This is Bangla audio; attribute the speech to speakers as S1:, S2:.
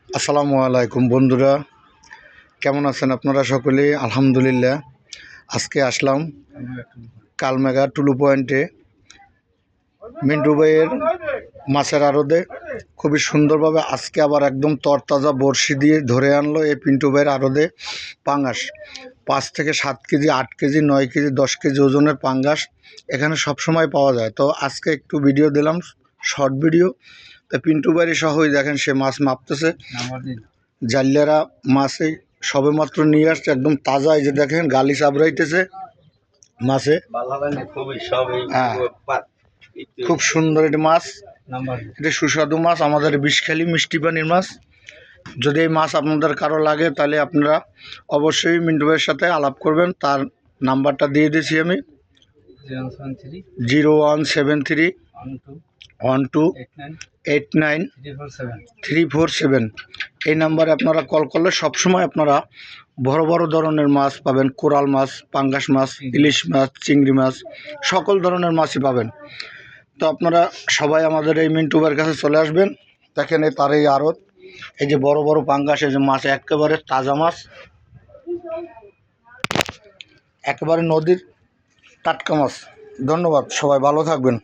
S1: আসসালামু আলাইকুম বন্ধুরা, কেমন আছেন আপনারা সকলে? আলহামদুলিল্লাহ। আজকে আসলাম কালমেঘা টুলু পয়েন্টে মিন্টু ভাইয়ের মাছের আড়তে। খুবই সুন্দরভাবে আজকে আবার একদম তরতাজা বড়শি দিয়ে ধরে আনলো এই পিন্টু ভাইয়ের আড়তে পাঙ্গাস। 5 থেকে 7 কেজি, 8 কেজি, 9 কেজি, 10 কেজি ওজনের পাঙ্গাস এখানে সবসময় পাওয়া যায়। তো আজকে একটু ভিডিও দিলাম, শর্ট ভিডিও। তো পিন্টু ভাইয়ের সহই দেখেন সে মাছ মাপতেছে। জাল্লারা মাছে সবে মাত্র নিয়ে আসছে, একদম তাজা। এই যে দেখেন গালি চাবড়াইতেছে মাছে। হ্যাঁ, খুব সুন্দর এটি মাছ। এটি সুস্বাদু মাছ, আমাদের বিষখালী মিষ্টি পানির মাছ। যদি এই মাছ আপনাদের কারো লাগে তাহলে আপনারা অবশ্যই মিন্টু ভাইয়ের সাথে আলাপ করবেন। তার নাম্বারটা দিয়ে দিয়েছি আমি, 01731289 347। এই নাম্বারে আপনারা কল করলে সবসময় আপনারা বড় বড় ধরনের মাছ পাবেন। কোরাল মাছ, পাঙ্গাস মাছ, ইলিশ মাছ, চিংড়ি মাছ, সকল ধরনের মাছই পাবেন। তো আপনারা সবাই আমাদের এই মিন্টু ভাইয়ের কাছে চলে আসবেন। দেখেন তার এই আড়ত, এই যে বড় বড় পাঙ্গাস, এই যে মাছ একেবারে তাজা মাছ, একেবারে নদীর টাটকা মাছ। ধন্যবাদ, সবাই ভালো থাকবেন।